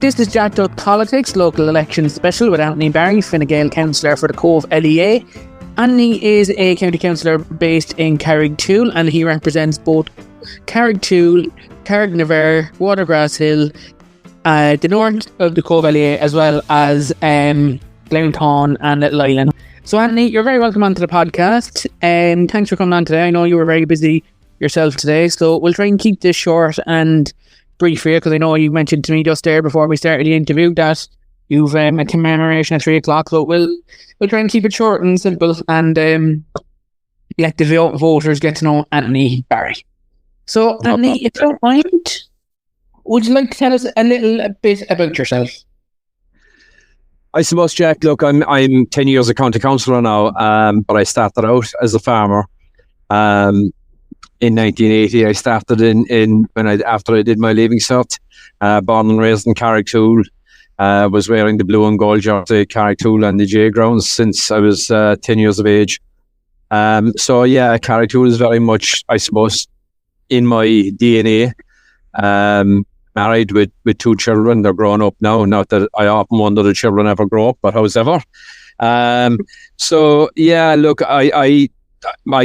This is Jack Duck Politics, local election special with Anthony Barry, Fine Gael Councilor for the Cobh LEA. Anthony is a county councillor based in Carricktool, and he represents both Carricktool, Carricknavar, Watergrass Hill, the north of the Cobh LEA, as well as Glentown and Little Island. So Anthony, you're very welcome onto the podcast, and thanks for coming on today. I know you were very busy yourself today, so we'll try and keep this short and brief for you, because I know you mentioned to me just there before we started the interview that you've a commemoration at 3 o'clock, so we'll try and keep it short and simple, and let the voters get to know Anthony Barry. So Anthony, if you don't mind, would you like to tell us a little bit about yourself? I suppose, Jack, look, I'm 10 years a county councillor now, but I started out as a farmer. In 1980, I started after I did my leaving cert, born and raised in Carricktool. Was wearing the blue and gold jersey, Carricktool and the J grounds since I was 10 years of age. So yeah, Carricktool is very much, I suppose, in my DNA. Married with 2 children. They're grown up now. Not that I often wonder the children ever grow up, but however. So yeah, look, I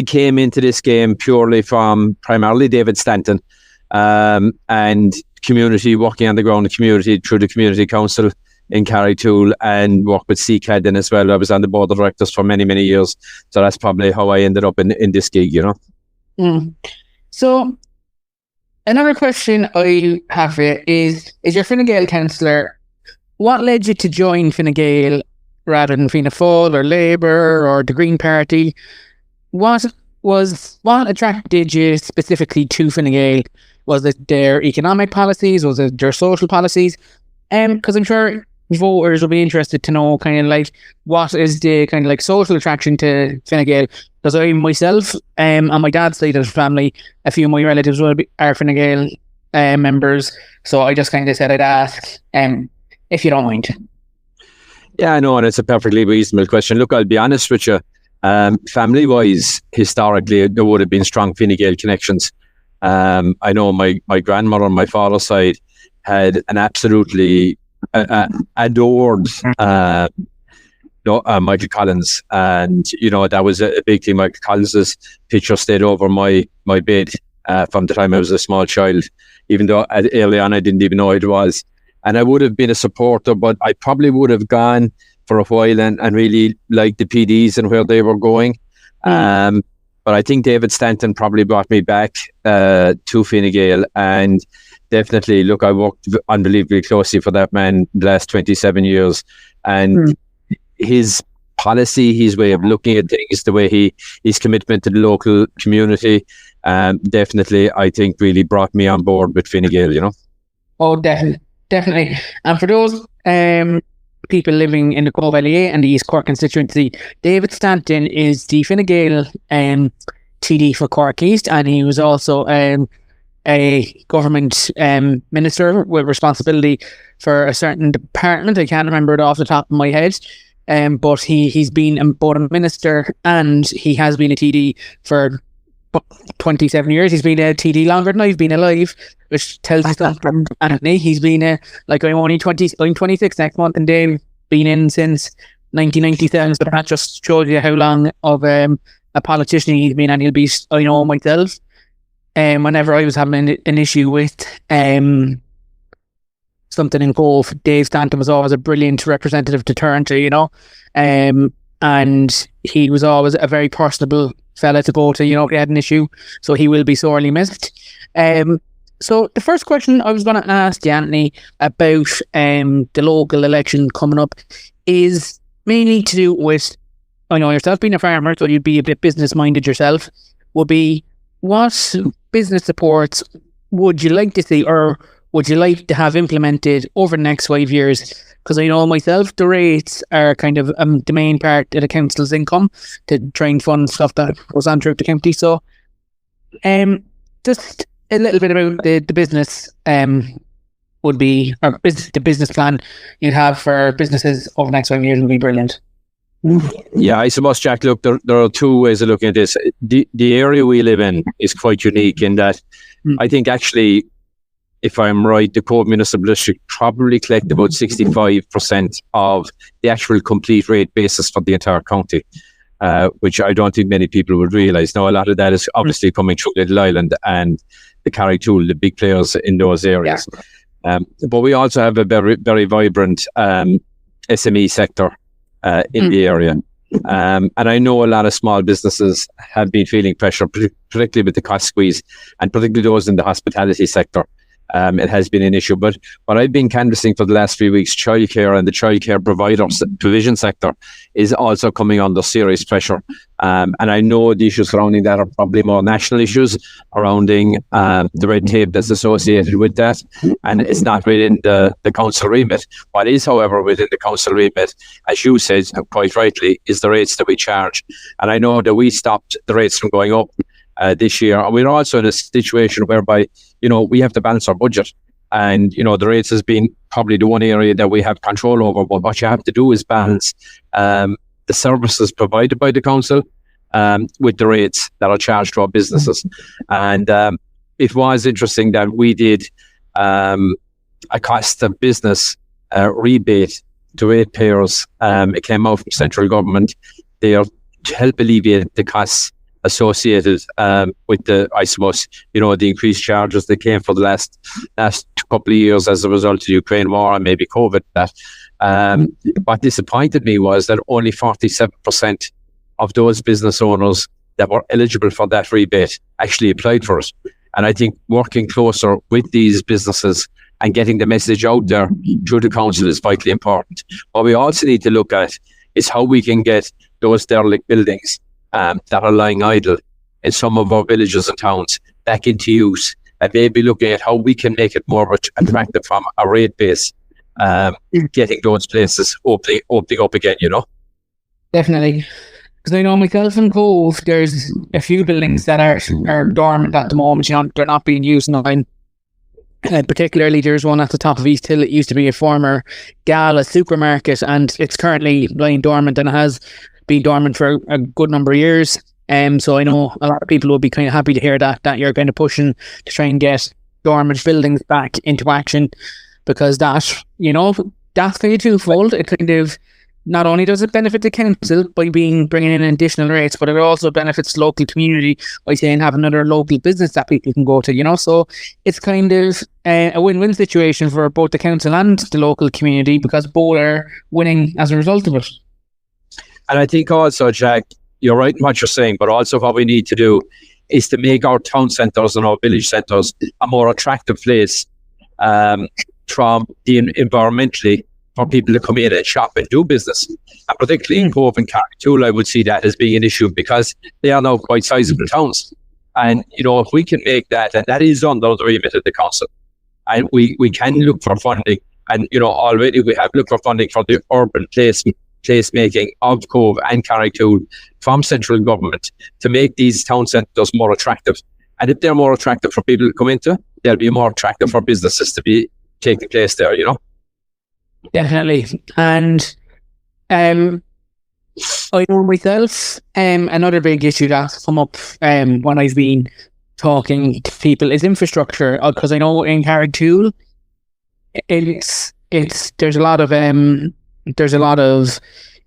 came into this game purely from primarily David Stanton and community, working on the ground in the community through the community council in Carricktool, and worked with CCAD then as well. I was on the board of directors for many, many years. So that's probably how I ended up in this gig, you know. So another question I have for you is you're Fine Gael councillor. What led you to join Fine Gael rather than Fianna Fáil or Labour or the Green Party? What attracted you specifically to Fine Gael? Was it their economic policies? Was it their social policies? Because I'm sure voters will be interested to know kind of like what is the kind of like social attraction to Fine Gael. Because I myself, on my dad's side of the family, a few of my relatives are Fine Gael members. So I just kind of said I'd ask if you don't mind. Yeah, I know, and it's a perfectly reasonable question. Look, I'll be honest with you. Family-wise, historically, there would have been strong Fine Gael connections. I know my grandmother on my father's side had an absolutely adored Michael Collins, and you know that was a big thing. Michael Collins's picture stayed over my bed from the time I was a small child, even though early on I didn't even know who it was. And I would have been a supporter, but I probably would have gone for a while and really liked the PDs and where they were going. But I think David Stanton probably brought me back to Fine Gael, and definitely, look, I worked unbelievably closely for that man the last 27 years, and his policy, his way of looking at things, the way his commitment to the local community, definitely, I think, really brought me on board with Fine Gael, you know. Oh, definitely. And for those people living in the Cobh LEA and the East Cork constituency, David Stanton is the Fine Gael TD for Cork East, and he was also a government minister with responsibility for a certain department. I can't remember it off the top of my head, but he's been both a minister and he has been a TD for 27 years. He's been a TD longer than I've been alive, which tells us that from Anthony. He's been I'm 26 next month, and Dave been in since 1997, so that just shows you how long of a politician he's been. And he'll be, I know myself, whenever I was having an issue with something in Cobh, Dave Stanton was always a brilliant representative to turn to, you know, and he was always a very personable fella to go to, you know, if he had an issue. So he will be sorely missed. So the first question I was going to ask you, Anthony, about the local election coming up is mainly to do with, I know yourself being a farmer, so you'd be a bit business minded yourself, would be what business supports would you like to see, or would you like to have implemented over the next 5 years? Because I know myself, the rates are kind of the main part of the council's income to try and fund stuff that goes on throughout the county. So just a little bit about the business would be, or the business plan you'd have for businesses over the next 5 years would be brilliant. Yeah, I suppose, Jack, look, there are 2 ways of looking at this. The area we live in is quite unique in that I think actually if I'm right, the Cobh Municipal District probably collect about 65% of the actual complete rate basis for the entire county, which I don't think many people would realise. Now, a lot of that is obviously coming through Little Island and the Carricktool, the big players in those areas. Yeah. But we also have a very, very vibrant SME sector in the area. And I know a lot of small businesses have been feeling pressure, particularly with the cost squeeze, and particularly those in the hospitality sector. It has been an issue, but what I've been canvassing for the last few weeks, childcare and the childcare provision sector is also coming under serious pressure. And I know the issues surrounding that are probably more national issues surrounding the red tape that's associated with that. And it's not within the council remit. What is, however, within the council remit, as you said quite rightly, is the rates that we charge. And I know that we stopped the rates from going up this year. And we're also in a situation whereby, we have to balance our budget. And, the rates has been probably the one area that we have control over. But what you have to do is balance the services provided by the council with the rates that are charged to our businesses. And it was interesting that we did a cost of business rebate to ratepayers. It came out from central government there to help alleviate the costs associated with the increased charges that came for the last couple of years as a result of the Ukraine war and maybe COVID. What disappointed me was that only 47% of those business owners that were eligible for that rebate actually applied for it. And I think working closer with these businesses and getting the message out there through the council is vitally important. What we also need to look at is how we can get those derelict buildings that are lying idle in some of our villages and towns back into use, and maybe looking at how we can make it more attractive from a rate base, getting those places opening up again, Definitely. Because I know myself in Cobh, there's a few buildings that are dormant at the moment, they're not being used now. Particularly, there's one at the top of East Hill. It used to be a former Gael, a supermarket, and it's currently lying dormant, and it has been dormant for a good number of years. So I know a lot of people will be kind of happy to hear that you're kind of pushing to try and get dormant buildings back into action, because that's kind of twofold. It kind of, not only does it benefit the council by bringing in additional rates, but it also benefits the local community by saying have another local business that people can go to, so it's kind of a win-win situation for both the council and the local community, because both are winning as a result of it. And I think also, Jack, you're right in what you're saying, but also what we need to do is to make our town centres and our village centres a more attractive place environmentally for people to come in and shop and do business. And particularly in Cobh and Carricktool, I would see that as being an issue, because they are now quite sizable towns. And, if we can make that, and that is under the remit of the council, and we can look for funding, and, already we have looked for funding for the urban placemaking of Cobh and Carricktool from central government to make these town centres more attractive. And if they're more attractive for people to come into, they'll be more attractive for businesses to be taking place there, Definitely. And I know myself, another big issue that's come up when I've been talking to people is infrastructure, because I know in Carricktool there's a lot of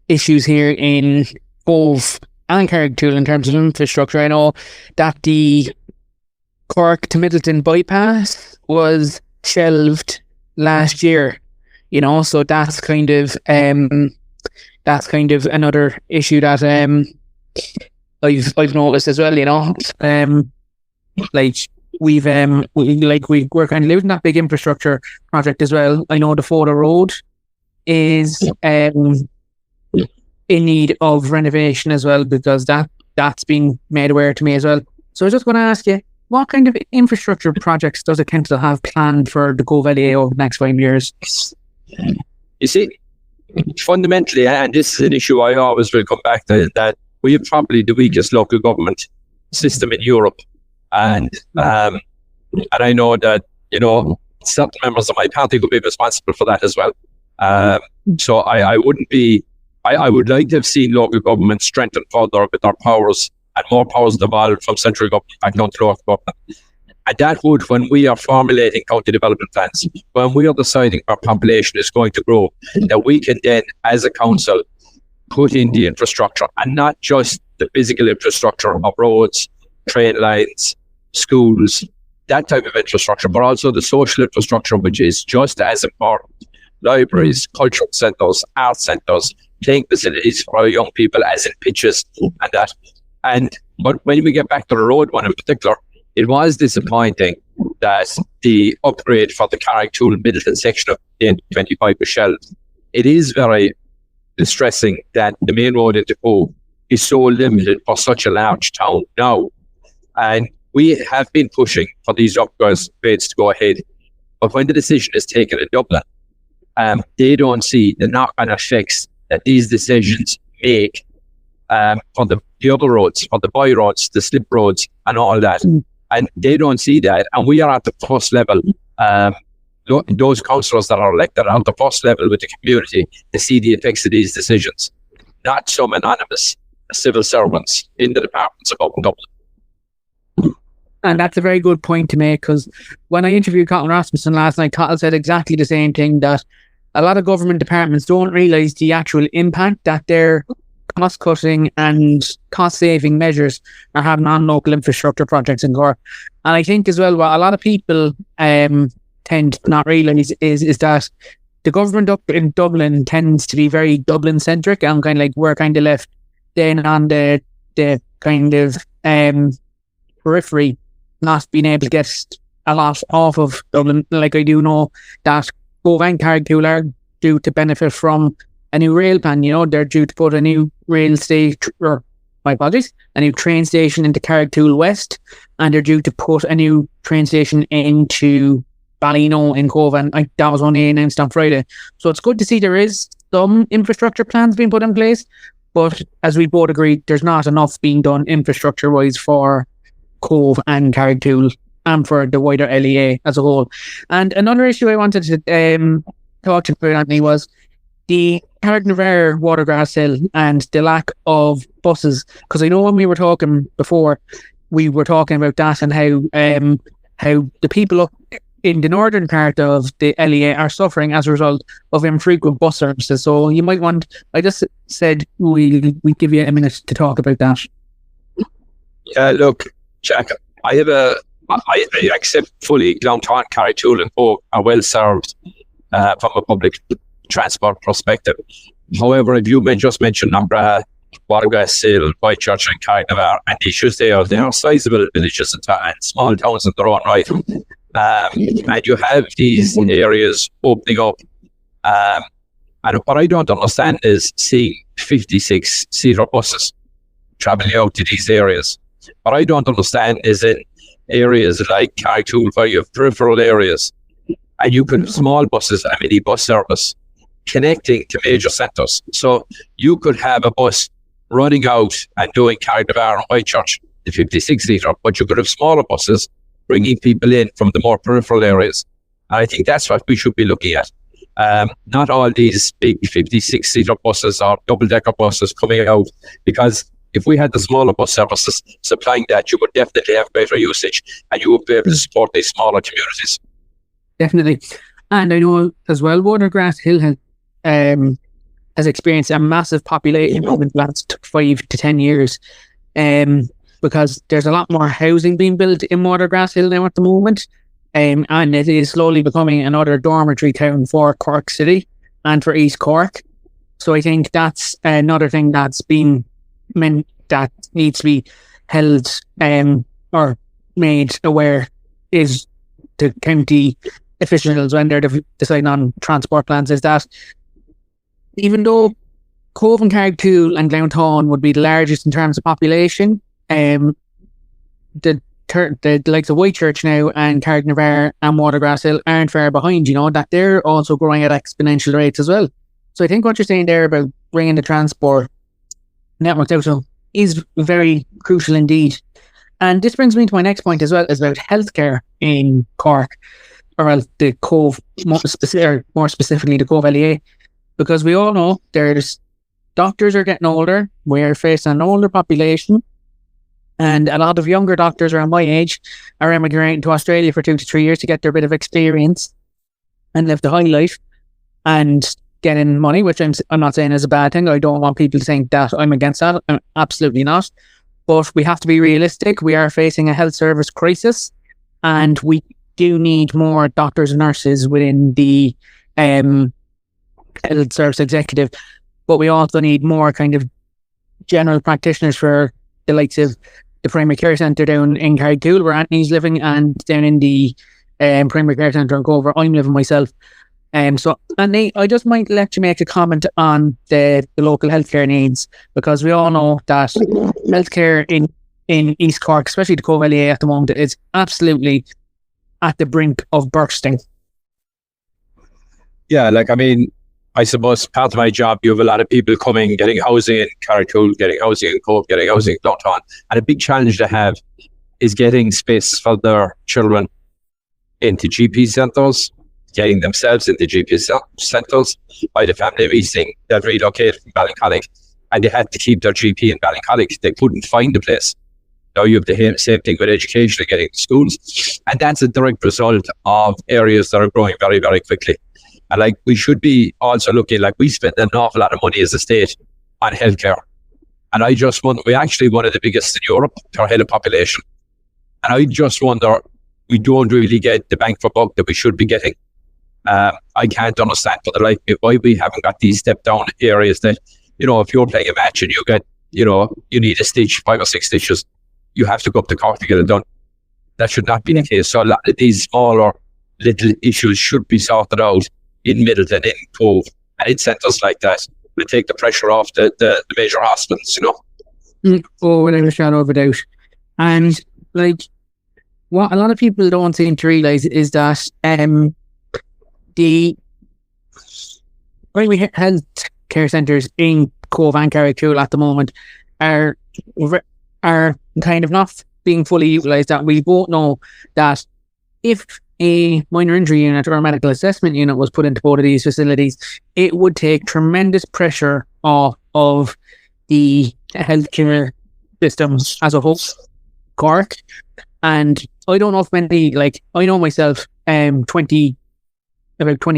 issues here in Cobh and Carricktool in terms of infrastructure. I know that the Cork to Middleton bypass was shelved last year, so that's kind of another issue that I've noticed as well. We're kind of living that big infrastructure project as well. I know the Fota Road is in need of renovation as well, because that's been made aware to me as well. So I was just going to ask you, what kind of infrastructure projects does the council have planned for the Cobh LEA over the next 5 years? You see, fundamentally, and this is an issue I always will come back to, that we have probably the weakest local government system in Europe. And I know that, certain members of my party could be responsible for that as well. So I would like to have seen local government strengthened further with their powers and more powers devolved from central government back down to local government. And that would, when we are formulating county development plans, when we are deciding our population is going to grow, that we can then, as a council, put in the infrastructure, and not just the physical infrastructure of roads, train lines, schools, that type of infrastructure, but also the social infrastructure, which is just as important. Libraries, cultural centres, art centres, playing facilities for our young people, as in pitches and that. But when we get back to the road one in particular, it was disappointing that the upgrade for the Carricktool-Middleton section of the N25 was shelved. It is very distressing that the main road into Cobh is so limited for such a large town now. And we have been pushing for these upgrades to go ahead. But when the decision is taken in Dublin, they don't see the knock-on effects that these decisions make for the other roads, for the by roads, the slip roads, and all that. And they don't see that. And we are at the first level. Those councillors that are elected are at the first level with the community to see the effects of these decisions, not some anonymous civil servants in the departments of Dublin. And that's a very good point to make, because when I interviewed Cotton Rasmussen last night, Cotton said exactly the same thing, that a lot of government departments don't realise the actual impact that their cost-cutting and cost-saving measures are having on local infrastructure projects in Cork. And I think as well, what a lot of people tend to not realise is that the government up in Dublin tends to be very Dublin-centric, and kind of like we're kind of left then on the kind of periphery, not being able to get a lot off of Dublin. Like, I do know that Cobh and Carricktool are due to benefit from a new rail plan. You know, they're due to put a new rail station, or my apologies, a new train station into Carricktool West, and they're due to put a new train station into Ballino in Cobh, and that was only announced on Friday. So it's good to see there is some infrastructure plans being put in place, but as we both agreed, there's not enough being done infrastructure-wise for Cobh and Carricktool and for the wider LEA as a whole. And another issue I wanted to talk to you about, Anthony, was the Carricknavar Watergrass Hill and the lack of buses. Because I know when we were talking before, we were talking about that and how the people up in the northern part of the LEA are suffering as a result of infrequent bus services. So you might want, I just said we give you a minute to talk about that. Yeah, look, Jack, I accept fully downtown Carricktool and Cobh are well served from a public transport perspective. However, if you just mentioned Nambraha, Watergrass Hill, Whitechurch and Carricknavar, and the issues they are sizable villages and small towns in their own right. And you have these areas opening up. And what I don't understand is seeing 56-seater buses travelling out to these areas. What I don't understand is in areas like Carricktool, where you have peripheral areas, and you could have small buses, a mini bus service, connecting to major centres. So you could have a bus running out and doing Carricknavar and Whitechurch, the 56-seater, but you could have smaller buses bringing people in from the more peripheral areas. And I think that's what we should be looking at. Not all these big 56-seater buses or double-decker buses coming out, because if we had the smaller bus services supplying that, you would definitely have better usage and you would be able to support these smaller communities. Definitely. And I know as well, Watergrass Hill has experienced a massive population over the last 5 to 10 years. Because there's a lot more housing being built in Watergrass Hill now at the moment, and it is slowly becoming another dormitory town for Cork City and for East Cork. So I think that's another thing that's been meant that needs to be held or made aware is the county officials when they're deciding on transport plans, is that even though Cobh and Carricktool and Glounthaune would be the largest in terms of population, the likes of Whitechurch now and Carricknavar and Watergrass Hill aren't far behind, you know, that they're also growing at exponential rates as well. So I think what you're saying there about bringing the transport networks out is very crucial indeed. And this brings me to my next point as well, is about healthcare in Cork, or the Cobh, more specifically the Cobh LEA, because we all know there's doctors are getting older, we're facing an older population, And a lot of younger doctors around my age are emigrating to Australia for 2 to 3 years to get their bit of experience and live the high life and getting money, which I'm not saying is a bad thing. I don't want people to think that I'm against that. I'm absolutely not. But we have to be realistic. We are facing a health service crisis, and we do need more doctors and nurses within the health service executive. But we also need more kind of general practitioners for the likes of the primary care centre down in Carricktool, where Anthony's living, and down in the primary care centre in Cobh, where I'm living myself. So, Anthony, I just might let you make a comment on the local healthcare needs, because we all know that healthcare in East Cork, especially the Cobh LEA at the moment, is absolutely at the brink of bursting. Yeah, like, I mean, I suppose part of my job, you have a lot of people coming, getting housing in Carricktool, getting housing in Cobh, getting housing in Cloughton. And a big challenge they have is getting space for their children into GP centres, getting themselves into GP centres. I had a family visiting that relocated from Ballincollig, and they had to keep their GP in Ballincollig. They couldn't find a place. Now you have the same thing with education and getting to schools. And that's a direct result of areas that are growing very, very quickly. And like, we should be also looking, like, we spend an awful lot of money as a state on healthcare. And I just wonder, we're actually one of the biggest in Europe per head of population. And I just wonder, we don't really get the bang for buck that we should be getting. I can't understand for the life of me why we haven't got these step down areas that, you know, if you're playing a match and you get, you know, you need a stitch, 5 or 6 stitches, you have to go up to Cork to get it done. That should not be the case. So a lot of these smaller little issues should be sorted out in Middleton, in Cobh, and in centres like that, to take the pressure off the major hospitals, you know. Oh, without a shadow of a doubt. And like, what a lot of people don't seem to realise is that the primary health care centres in Cobh and Carricktool at the moment are kind of not being fully utilised. That we both know that if a minor injury unit or a medical assessment unit was put into both of these facilities, it would take tremendous pressure off of the healthcare systems as a whole, Cork. And I don't know if many, like, I know myself, about 20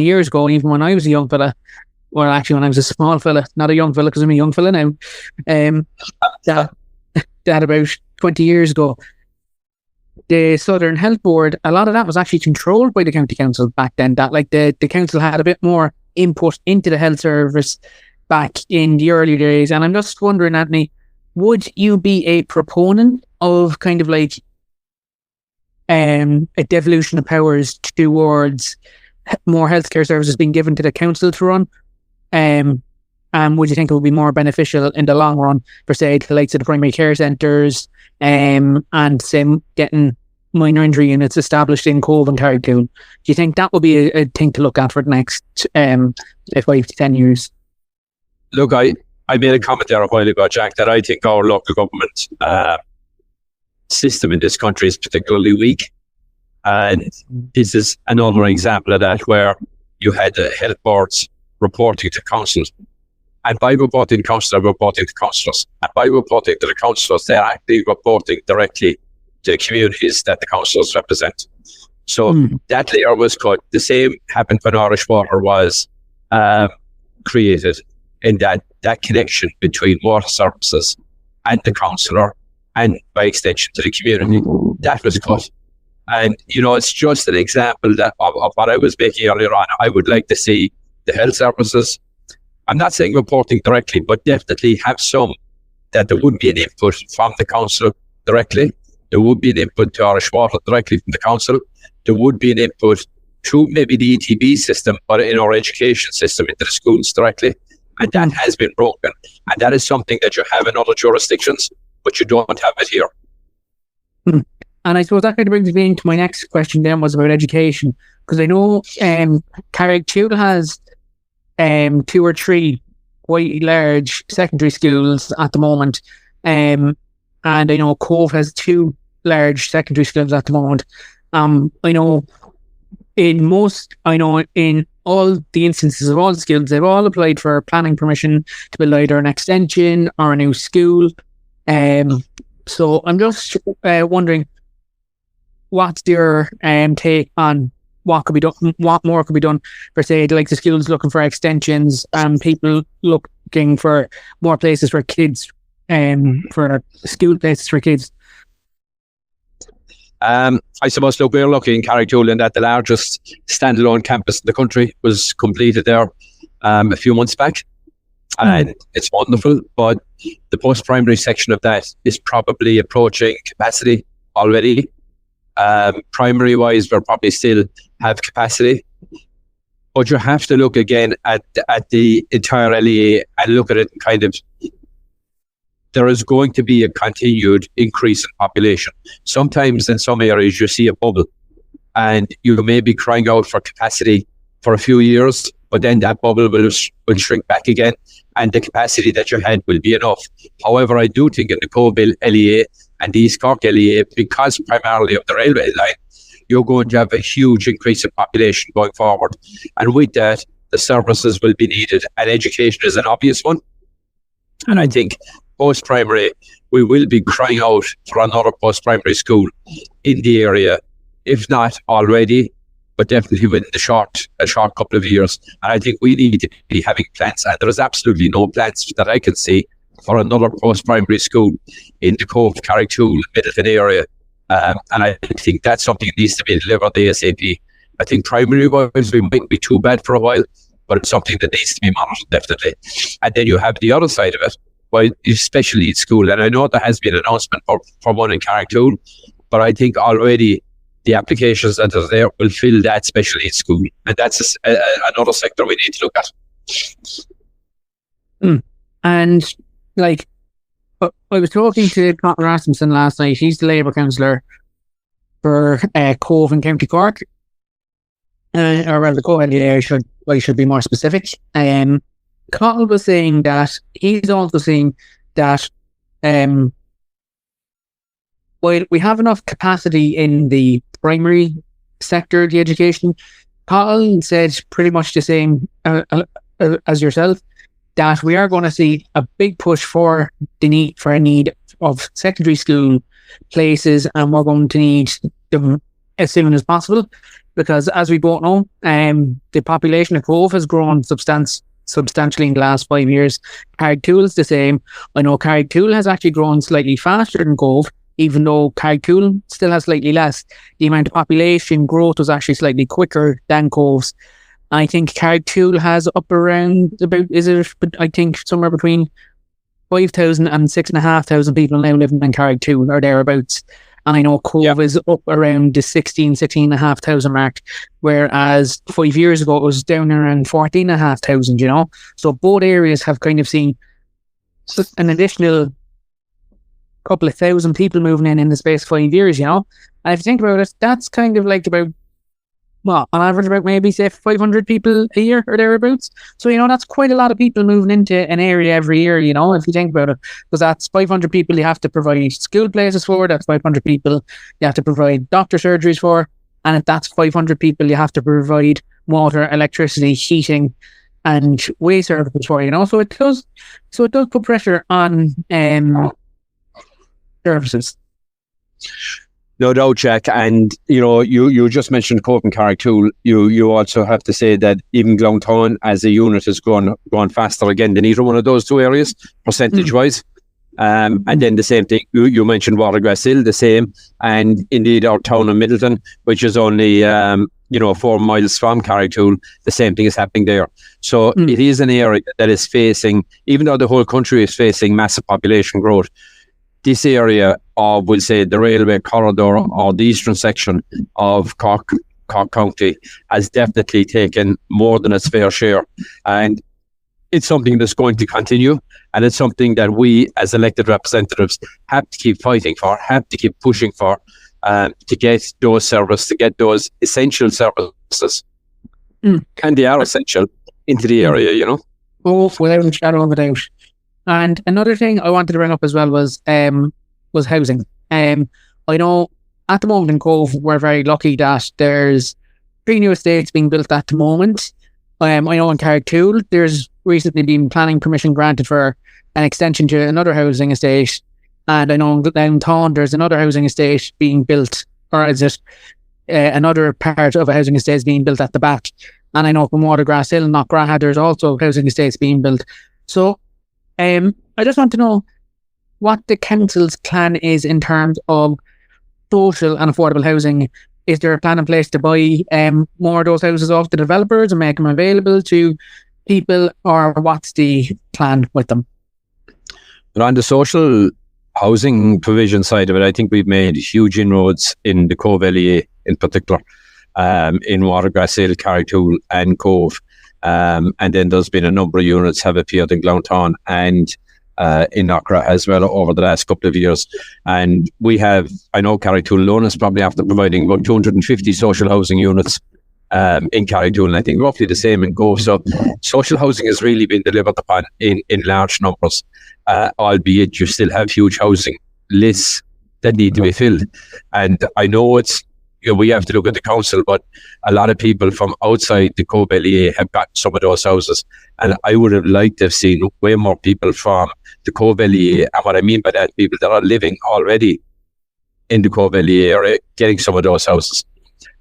years ago, even when I was a young fella, or actually when I was a small fella, not a young fella because I'm a young fella now, that about 20 years ago, the Southern Health Board, a lot of that was actually controlled by the county council back then. That, like, the council had a bit more input into the health service back in the early days. And I'm just wondering, Anthony, would you be a proponent of kind of like a devolution of powers towards more healthcare services being given to the council to run? And would you think it would be more beneficial in the long run for, say, the likes of the primary care centres, and same getting minor injury units established in Cobh and Carricktool? Do you think that would be a thing to look at for the next 5 to 10 years? Look, I made a comment there a while ago, Jack, that I think our local government system in this country is particularly weak. And this is another example of that, where you had the health boards reporting to councils. And by reporting to councils, they're reporting to councillors. And by reporting to the councillors, they're actually reporting directly to the communities that the councillors represent. So that layer was cut. The same happened when Irish Water was created, in that connection between water services and the councillor, and by extension to the community, that was cut. And, you know, it's just an example of what I was making earlier on. I would like to see the health services, I'm not saying reporting directly, but definitely have some, that there would be an input from the council directly. There would be an input to Irish Water directly from the council. There would be an input to maybe the ETB system, or in our education system, into the schools directly. And that has been broken. And that is something that you have in other jurisdictions, but you don't have it here. And I suppose that kind of brings me into my next question then, was about education. Because I know Carricktool has 2 or 3 quite large secondary schools at the moment. And I know Cobh has 2 large secondary schools at the moment. I know in all the instances of all the schools, they've all applied for planning permission to build either an extension or a new school. So I'm just wondering, what's your take on what could be done, what more could be done for, say, like the schools looking for extensions and people looking for more places for kids, for school places for kids? I suppose, look, we're lucky in Carrigtwohill in that the largest standalone campus in the country was completed there a few months back. And it's wonderful, but the post-primary section of that is probably approaching capacity already. Primary-wise, we'll probably still have capacity. But you have to look again at the entire LEA and look at it kind of, there is going to be a continued increase in population. Sometimes in some areas you see a bubble and you may be crying out for capacity for a few years, but then that bubble will shrink back again and the capacity that you had will be enough. However, I do think in the Cobh LEA and the East Cork LEA, because primarily of the railway line, you're going to have a huge increase in population going forward. And with that, the services will be needed, and education is an obvious one. And I think post-primary, we will be crying out for another post-primary school in the area, if not already, but definitely within a short couple of years. And I think we need to be having plans, and there is absolutely no plans that I can see for another post-primary school in the Cobh, Carrigtwohill, Middleton area. And I think that's something that needs to be delivered ASAP. I think primary-wise, we might be too bad for a while, but it's something that needs to be monitored, definitely. And then you have the other side of it, well, especially in school. And I know there has been an announcement for one in Carrigtwohill, but I think already the applications that are there will fill that special needs school. And that's another sector we need to look at. And, like, I was talking to Councilor Rasmussen last night. He's the Labour councillor for Cobh in County Cork. Or rather, the Cobh area, I should be more specific. Gael was saying that he's also saying that while we have enough capacity in the primary sector, the education, Gael said pretty much the same as yourself, that we are going to see a big push for a need of secondary school places, and we're going to need them as soon as possible, because as we both know, the population of Cobh has grown substantially in the last 5 years. Carrigtwohill is the same. I know Carrigtwohill has actually grown slightly faster than Cobh, even though Carrigtwohill still has slightly less. The amount of population growth was actually slightly quicker than Cobh's. I think Carrigtwohill has up around I think somewhere between 5,000 and 6,500 people now living in Carrigtwohill or thereabouts. And I know Cobh is up around the 16,500 mark, whereas 5 years ago it was down around 14,500, you know. So both areas have kind of seen an additional couple of thousand people moving in the space of 5 years, you know. And if you think about it, that's kind of like about, well, on average about maybe say 500 people a year or thereabouts. So, you know, that's quite a lot of people moving into an area every year, you know, if you think about it, because that's 500 people you have to provide school places for, that's 500 people you have to provide doctor surgeries for, and if that's 500 people you have to provide water, electricity, heating and waste services for, you know. So it does put pressure on services. No doubt, Jack. And, you know, you just mentioned Cobh and Carrigtwohill. You also have to say that even Glounthaune as a unit has gone faster again than either one of those two areas, percentage-wise. And then the same thing, you mentioned Watergrass, the same. And indeed, our town of Middleton, which is only, 4 miles from Carrigtwohill, the same thing is happening there. So it is an area that is facing, even though the whole country is facing massive population growth, this area of, we'll say, the railway corridor or the eastern section of Cork County has definitely taken more than its fair share. And it's something that's going to continue. And it's something that we as elected representatives have to keep fighting for, have to keep pushing for, to get those services, to get those essential services. And they are essential into the area, you know. Oh, without a shadow of a doubt. And another thing I wanted to bring up as well was housing. I know at the moment in Cobh, we're very lucky that there's 3 new estates being built at the moment. I know in Carrigtwohill, there's recently been planning permission granted for an extension to another housing estate And I know downtown there's another housing estate being built, or is it another part of a housing estate is being built at the back. And I know from Watergrass Hill and Knockgraha there's also housing estates being built. So I just want to know what the council's plan is in terms of social and affordable housing. Is there a plan in place to buy more of those houses off the developers and make them available to people, or what's the plan with them? But on the social housing provision side of it, I think we've made huge inroads in the Cobh LEA in particular, in Watergrass Hill, Carrigtwohill and Cobh. And then there's been a number of units have appeared in Glounthaune and in Knockgraha as well over the last couple of years. And we have, I know Carrigtwohill alone is probably after providing about 250 social housing units in Carrigtwohill, and I think roughly the same in Cobh. So social housing has really been delivered upon in large numbers, albeit you still have huge housing lists that need to be filled. And I know it's, we have to look at the council, but a lot of people from outside the Cobh LEA have got some of those houses. And I would have liked to have seen way more people from the Cobh LEA. And what I mean by that, people that are living already in the Cobh LEA area, getting some of those houses.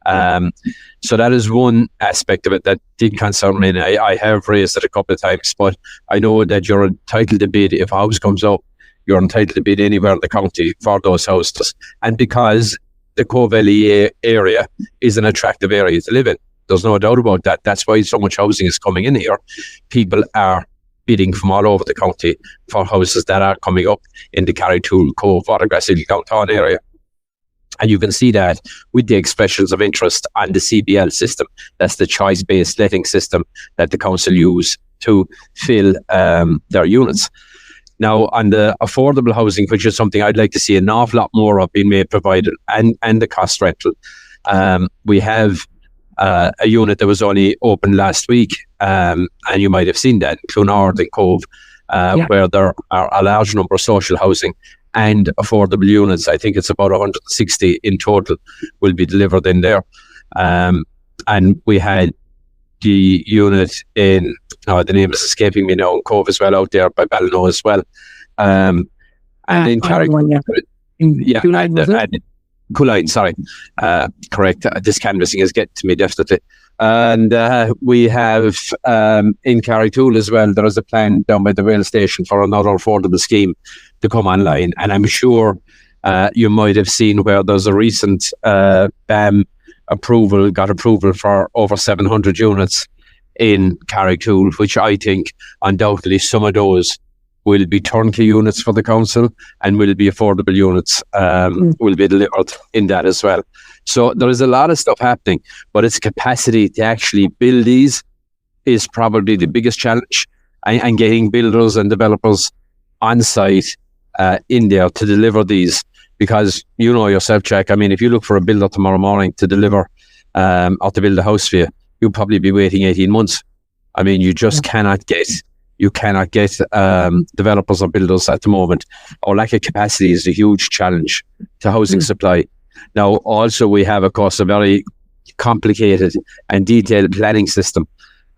So that is one aspect of it that did concern me. And I have raised it a couple of times, but I know that you're entitled to bid. If a house comes up, you're entitled to bid anywhere in the county for those houses. And because the Cobh LEA area is an attractive area to live in, there's no doubt about that. That's why so much housing is coming in here. People are bidding from all over the county for houses that are coming up in the Carrigtwohill, Cobh, Watergrass Hill, Glounthaune area. And you can see that with the expressions of interest on the CBL system. That's the choice-based letting system that the council use to fill their units. Now, on the affordable housing, which is something I'd like to see an awful lot more of being made provided, and the cost rental. We have a unit that was only opened last week, and you might have seen that, in Clonard and Cobh, where there are a large number of social housing and affordable units. I think it's about 160 in total will be delivered in there. And we had the unit in, the name is escaping me now, in Cobh as well, out there by Ballino as well. And in Carrigtwohill, Culline, sorry. Correct. This canvassing is getting to me definitely. And we have in Carrigtwohill as well, there is a plan down by the rail station for another affordable scheme to come online. And I'm sure you might have seen where there's a recent BAM got approval for over 700 units in Carrigtwohill, which I think undoubtedly some of those will be turnkey units for the council and will be affordable units, will be delivered in that as well. So there is a lot of stuff happening, but its capacity to actually build these is probably the biggest challenge, and getting builders and developers on site in there to deliver these. Because you know yourself, Jack, I mean, if you look for a builder tomorrow morning to deliver or to build a house for you, you'll probably be waiting 18 months. I mean, you just cannot get developers or builders at the moment. Our lack of capacity is a huge challenge to housing supply. Now, also, we have, of course, a very complicated and detailed planning system,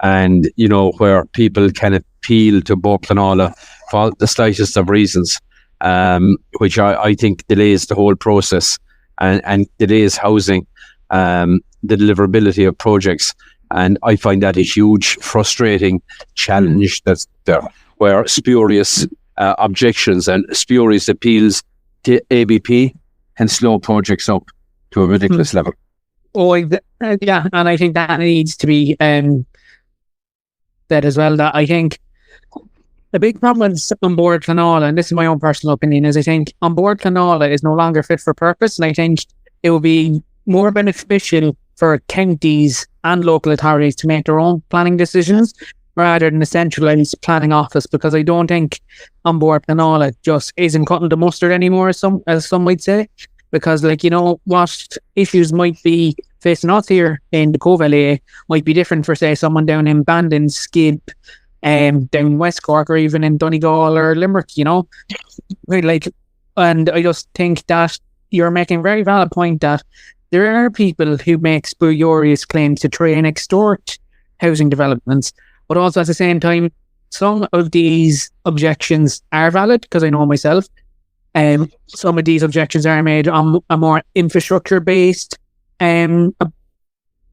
and, you know, where people can appeal to Bord Pleanála for the slightest of reasons, which I think delays the whole process and delays housing, the deliverability of projects. And I find that a huge, frustrating challenge that's there, where spurious objections and spurious appeals to ABP can slow projects up to a ridiculous level. Oh, yeah, and I think that needs to be said as well. That I think the big problem with on Bord Pleanála, and this is my own personal opinion, is I think on Bord Pleanála is no longer fit for purpose, and I think it would be more beneficial for counties and local authorities to make their own planning decisions rather than a centralised planning office, because I don't think on Bord Pleanála just isn't cutting the mustard anymore, as some might say, because, like, you know, what issues might be facing us here in the Cobh LEA might be different for, say, someone down in Bandon, Skip, down West Cork, or even in Donegal or Limerick, you know, like, and I just think that you're making a very valid point that there are people who make spurious claims to try and extort housing developments, but also at the same time, some of these objections are valid, because I know myself, Some of these objections are made on a more infrastructure-based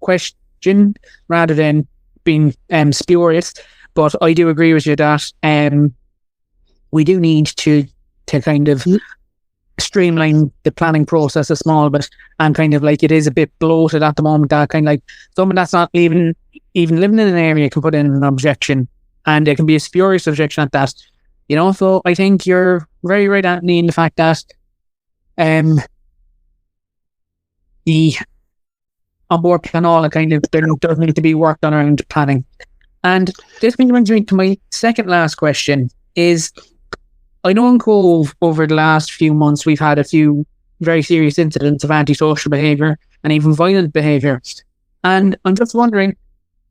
question rather than being spurious. But I do agree with you that we do need to kind of streamline the planning process a small bit, and kind of like it is a bit bloated at the moment. That kind of like someone that's not even living in an area can put in an objection, and it can be a spurious objection at that. So I think you're very right, Anthony, in the fact that the onboard plan all kind of there does need to be worked on around planning. And this brings me to my second last question is, I know in Cobh over the last few months we've had a few very serious incidents of antisocial behaviour and even violent behaviour. And I'm just wondering,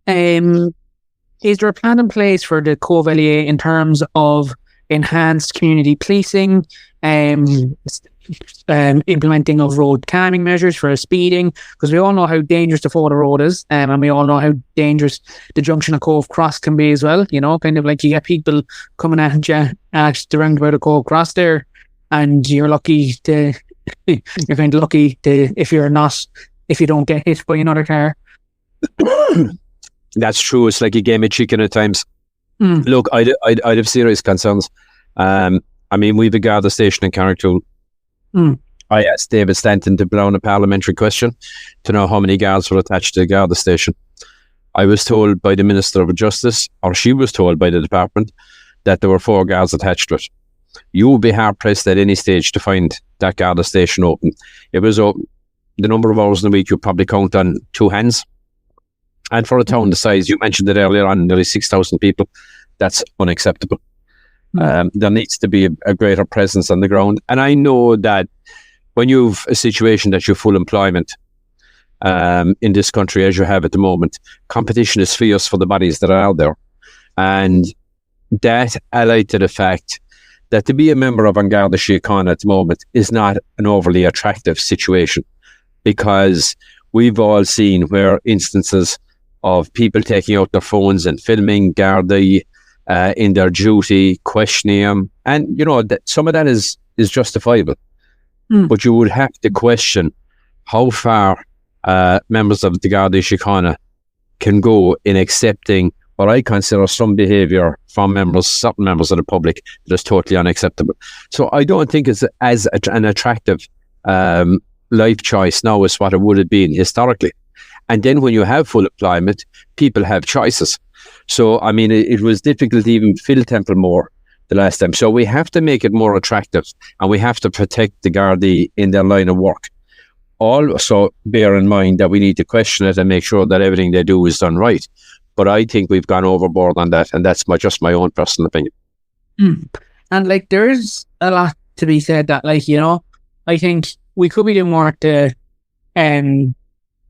is there a plan in place for the Cobh LEA in terms of enhanced community policing, implementing of road calming measures for speeding? Because we all know how dangerous the Fota Road is, and we all know how dangerous the junction of Cobh Cross can be as well. Kind of like you get people coming at you at the roundabout of Cobh Cross there, and you're kind of lucky if you don't get hit by another car. That's true. It's like a game of chicken at times. Look, I'd have serious concerns. We've a Garda station in Carrigtwohill. I asked David Stanton to put on a parliamentary question to know how many guards were attached to the Garda station. I was told by the Minister of Justice, or she was told by the department, that there were 4 guards attached to it. You would be hard-pressed at any stage to find that Garda station open. It was open. The number of hours in a week you probably count on 2 hands. And for a town the size, you mentioned it earlier on, nearly 6,000 people, that's unacceptable. There needs to be a greater presence on the ground. And I know that when you've a situation that you're full employment in this country, as you have at the moment, competition is fierce for the bodies that are out there. And that allied to the fact that to be a member of An Garda Síochána at the moment is not an overly attractive situation, because we've all seen where instances of people taking out their phones and filming Gardaí in their duty, questioning them, and that some of that is justifiable. But you would have to question how far members of the Garda Síochána can go in accepting what I consider some behaviour from certain members of the public that is totally unacceptable. So I don't think it's as an attractive life choice now as what it would have been historically. And then when you have full employment, people have choices. So, it was difficult to even fill Templemore the last time. So we have to make it more attractive, and we have to protect the Gardaí in their line of work. Also, bear in mind that we need to question it and make sure that everything they do is done right. But I think we've gone overboard on that, and that's just my own personal opinion. And there's a lot to be said that, I think we could be doing more to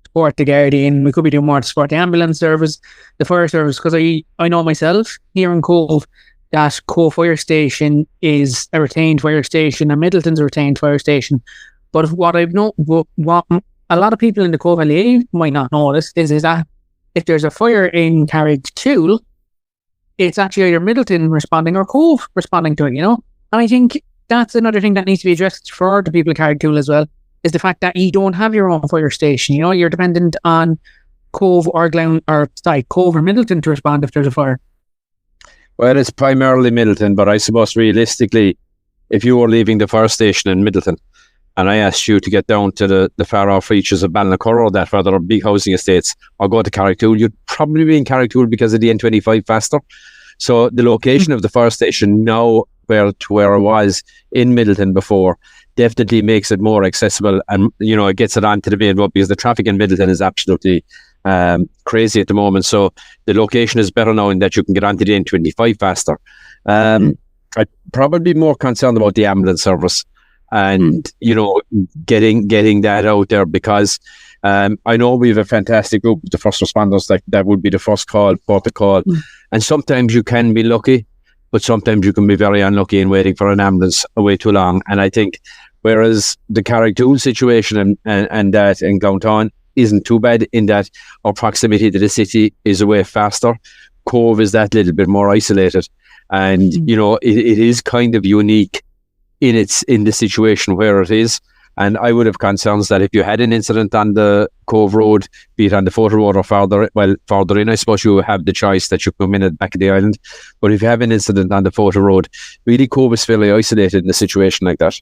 support the Guardian. We could be doing more to support the ambulance service, the fire service, because I know myself here in Cobh that Cobh Fire Station is a retained fire station and Middleton's a retained fire station. But what I've what a lot of people in the Cobh LEA might not notice is that if there's a fire in Carrigtwohill, it's actually either Middleton responding or Cobh responding to it, And I think that's another thing that needs to be addressed for the people of Carrigtwohill as well, is the fact that you don't have your own fire station. You're dependent on Cobh or Cobh or Middleton to respond if there's a fire. Well, it's primarily Middleton, but I suppose realistically, if you were leaving the fire station in Middleton and I asked you to get down to the far off reaches of Ballinacurra or that, where there are big housing estates, or go to Carrigtwohill, you'd probably be in Carrigtwohill because of the N25 faster. So the location of the fire station now, where it was in Middleton before, definitely makes it more accessible, and it gets it onto the main road, because the traffic in Middleton is absolutely crazy at the moment. So the location is better now in that you can get onto the N25 faster. I'd probably be more concerned about the ambulance service and getting that out there, because I know we have a fantastic group of the first responders that would be the first call, protocol, and sometimes you can be lucky, but sometimes you can be very unlucky in waiting for an ambulance way too long. And I think whereas the Carrigtwohill situation and that in Glounthaune isn't too bad, in that our proximity to the city is away faster, Cobh is that little bit more isolated. And, it is kind of unique in the situation where it is. And I would have concerns that if you had an incident on the Cobh Road, be it on the Photo Road or further in, I suppose you have the choice that you come in at the back of the island. But if you have an incident on the Photo Road, really Cobh is fairly isolated in a situation like that.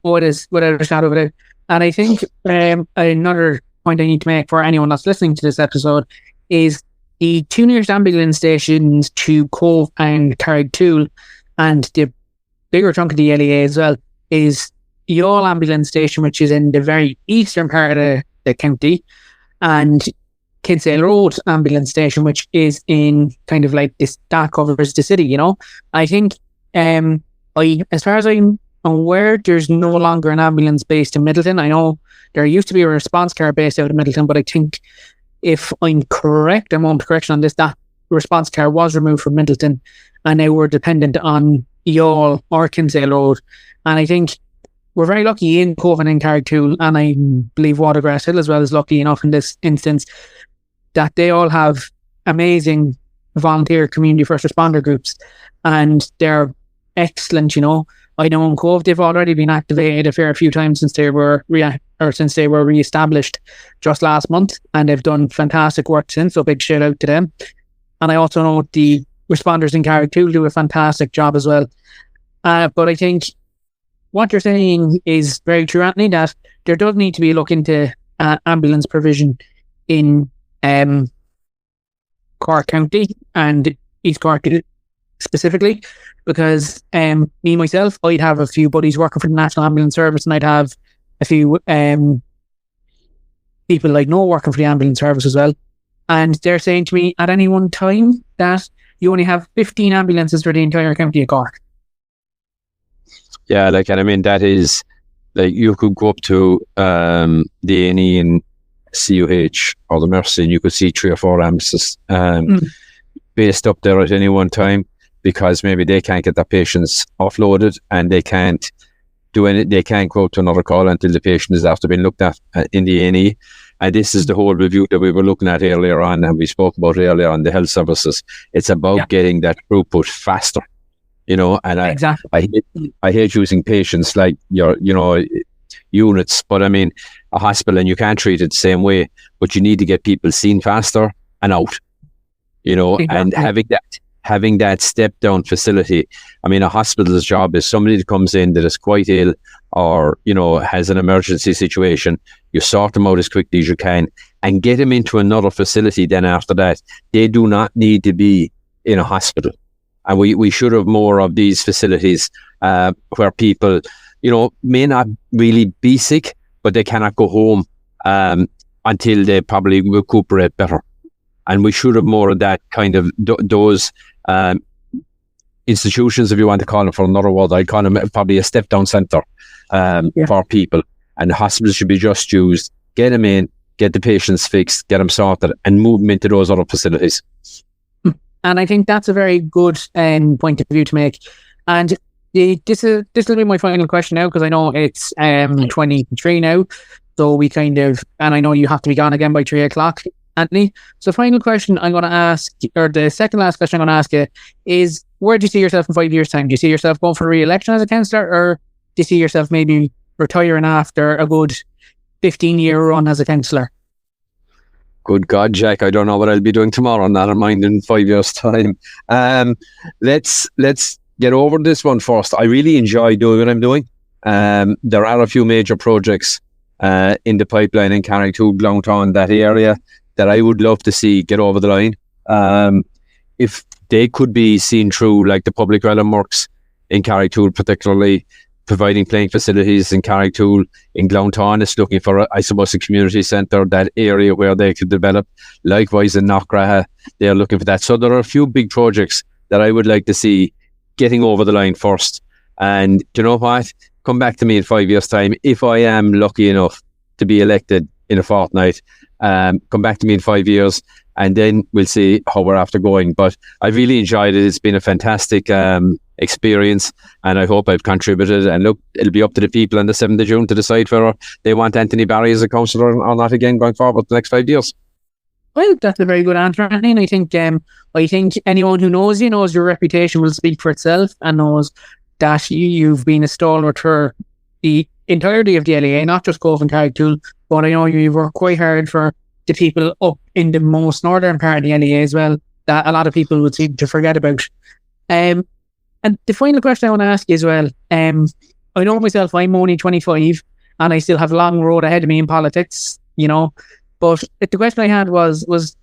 Oh, it is, without a shadow of a doubt. And I think another point I need to make for anyone that's listening to this episode is the two nearest ambulance stations to Cobh and Carrigtwohill, and the bigger chunk of the LEA as well, is Gael ambulance station, which is in the very eastern part of the county, and Kinsale Road ambulance station, which is in kind of like this, that covers the city, you know. I think as far as I'm aware, there's no longer an ambulance based in Middleton. I know there used to be a response car based out of Middleton, but I think, if I'm correct, I'm on correction on this, that response car was removed from Middleton, and now we're dependent on Gael or Kinsale Road. And I think we're very lucky in Cobh and in Carrigtwohill, and I believe Watergrass Hill as well is lucky enough in this instance, that they all have amazing volunteer community first responder groups, and they're excellent, you know. I know in Cobh they've already been activated a fair few times since they were re-established just last month, and they've done fantastic work since, so big shout out to them. And I also know the responders in Carrigtwohill do a fantastic job as well. But I think what you're saying is very true, Anthony, that there does need to be a look into ambulance provision in Cork County and East Cork specifically, because me, myself, I'd have a few buddies working for the National Ambulance Service, and I'd have a few people I know working for the ambulance service as well. And they're saying to me at any one time that you only have 15 ambulances for the entire county of Cork. Yeah, and I mean, that is, like, you could go up to the A&E in CUH or the Mercy, and you could see 3 or 4 ambulances based up there at any one time, because maybe they can't get their patients offloaded, and they can't do any. They can't go to another call until the patient is after being looked at in the A&E. And this is the whole review that we were looking at earlier on, and we spoke about earlier on the health services. It's about getting that throughput faster, you know. And I hate using patients like your, you know, units, but I mean a hospital, and you can't treat it the same way. But you need to get people seen faster and out, you know. And having that step down facility. I mean, a hospital's job is somebody that comes in that is quite ill, or, you know, has an emergency situation. You sort them out as quickly as you can and get them into another facility. Then after that, they do not need to be in a hospital. And we should have more of these facilities where people, you know, may not really be sick, but they cannot go home until they probably recuperate better. And we should have more of that kind of those institutions, if you want to call them for another word. I'd call them probably a step-down centre for people. And the hospitals should be just used, get them in, get the patients fixed, get them sorted, and move them into those other facilities. And I think that's a very good point of view to make. And this will be my final question now, because I know it's 23 now. So we kind of, and I know you have to be gone again by 3 o'clock, Anthony. So final question I'm going to ask, or the second last question I'm going to ask you, is where do you see yourself in 5 years' time? Do you see yourself going for re-election as a councillor, or do you see yourself maybe retiring after a good 15-year run as a councillor? Good God, Jack, I don't know what I'll be doing tomorrow, not in mind in 5 years' time. Let's get over this one first. I really enjoy doing what I'm doing. There are a few major projects in the pipeline in Carrigtwohill, Glounthaune, that area, that I would love to see get over the line. If they could be seen through, like the public realm works in Carrigtwohill, particularly providing playing facilities in Carrigtwohill. In Glounthaune, it's looking for, I suppose, a community centre, that area where they could develop. Likewise in Knockgraha, they're looking for that. So there are a few big projects that I would like to see getting over the line first. And do you know what? Come back to me in 5 years' time. If I am lucky enough to be elected in a fortnight, come back to me in 5 years, and then we'll see how we're after going. But I really enjoyed it. It's been a fantastic experience, and I hope I've contributed. And look, it'll be up to the people on the 7th of June to decide whether they want Anthony Barry as a councillor or not again going forward the next 5 years. Well, that's a very good answer, Anthony. And I think anyone who knows you knows your reputation will speak for itself, and knows that you've been a stalwart for the entirety of the LEA, not just Cobh and Carricktool, but I know you've worked quite hard for the people up in the most northern part of the LEA as well, that a lot of people would seem to forget about. And the final question I want to ask you as well, I know myself, I'm only 25 and I still have a long road ahead of me in politics, but the question I had was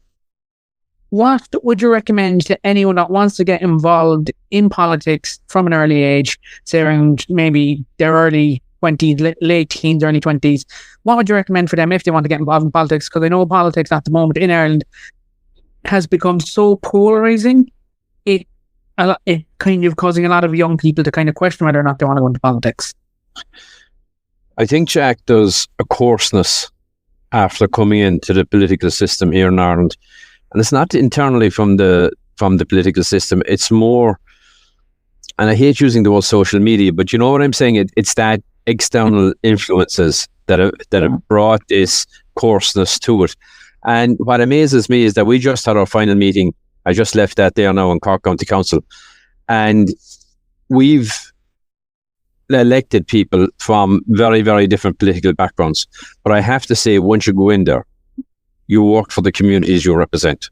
what would you recommend to anyone that wants to get involved in politics from an early age, say around maybe their early 20s, late teens, early 20s? What would you recommend for them if they want to get involved in politics? Because I know politics at the moment in Ireland has become so polarising, it kind of causing a lot of young people to kind of question whether or not they want to go into politics. I think, Jack, there's a coarseness after coming into the political system here in Ireland. And it's not internally from the political system. It's more, and I hate using the word social media, but you know what I'm saying? It's that external influences that have brought this coarseness to it. And what amazes me is that we just had our final meeting. I just left that there now in Cork County Council. And we've elected people from very, very different political backgrounds. But I have to say, once you go in there, you work for the communities you represent.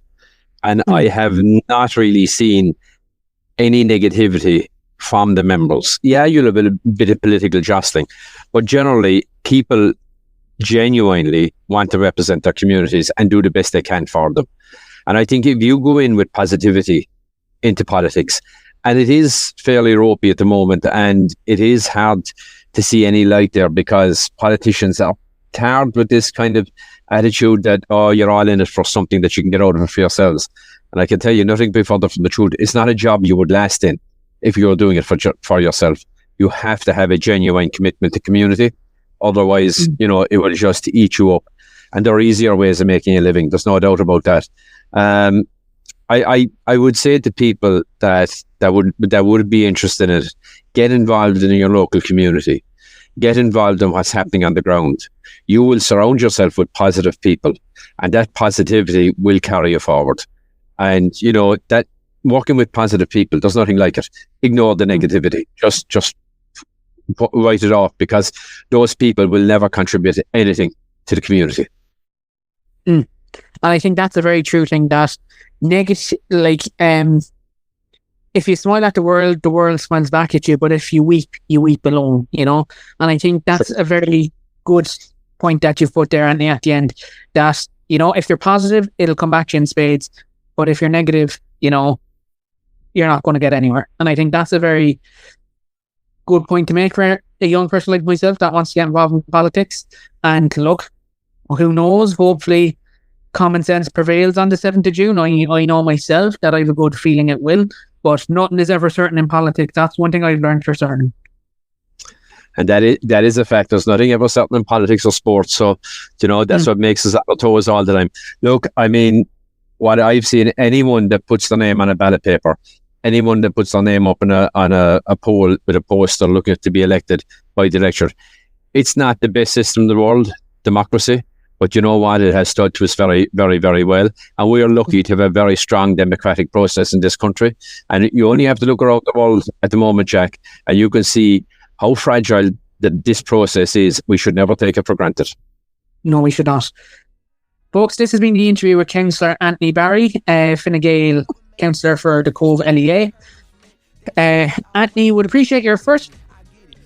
And I have not really seen any negativity from the members. Yeah, you'll have a bit of political jostling, but generally people genuinely want to represent their communities and do the best they can for them. And I think if you go in with positivity into politics, and it is fairly ropey at the moment, and it is hard to see any light there because politicians are tarred with this kind of attitude that, oh, you're all in it for something that you can get out of it for yourselves. And I can tell you nothing be further from the truth. It's not a job you would last in if you're doing it for yourself. You have to have a genuine commitment to community. Otherwise, it will just eat you up. And there are easier ways of making a living. There's no doubt about that. I would say to people that would be interested in it, get involved in your local community. Get involved in what's happening on the ground. You will surround yourself with positive people, and that positivity will carry you forward. And, that working with positive people, there's nothing like it. Ignore the negativity. Just write it off, because those people will never contribute anything to the community. And I think that's a very true thing, that if you smile at the world smiles back at you, but if you weep alone, And I think that's a very good point that you've put there, Anthony, at the end, that, if you're positive, it'll come back to you in spades. But if you're negative, you're not going to get anywhere. And I think that's a very good point to make for a young person like myself that wants to get involved in politics. And look, who knows, hopefully common sense prevails on the 7th of June. I know myself that I have a good feeling it will. But nothing is ever certain in politics. That's one thing I've learned for certain. And that is a fact. There's nothing ever certain in politics or sports. So, that's what makes us on our toes all the time. Look, I mean, what I've seen, anyone that puts their name on a ballot paper, anyone that puts their name up on a poll with a poster looking to be elected by the electorate, it's not the best system in the world, democracy. But you know what? It has stood to us very, very, very well. And we are lucky to have a very strong democratic process in this country. And you only have to look around the world at the moment, Jack, and you can see how fragile this process is. We should never take it for granted. No, we should not. Folks, this has been the interview with Councillor Anthony Barry, Fine Gael, Councillor for the Cobh LEA. Anthony, would appreciate your first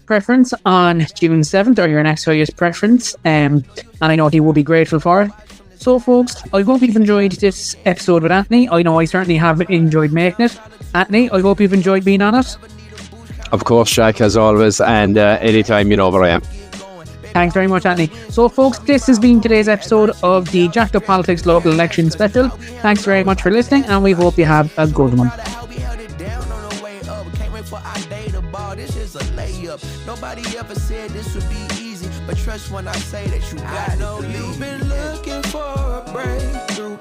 preference on June 7th, or your next highest preference, and I know he will be grateful for it. So folks, I hope you've enjoyed this episode with Anthony. I know I certainly have enjoyed making it. Anthony, I hope you've enjoyed being on it. Of course, Jack, as always, and anytime, where I am. Thanks very much, Anthony. So folks, this has been today's episode of the Jacked Up Politics Local Election Special. Thanks very much for listening, and we hope you have a good one. Nobody ever said this would be easy, but trust when I say that you got it. I know you've been looking for a breakthrough.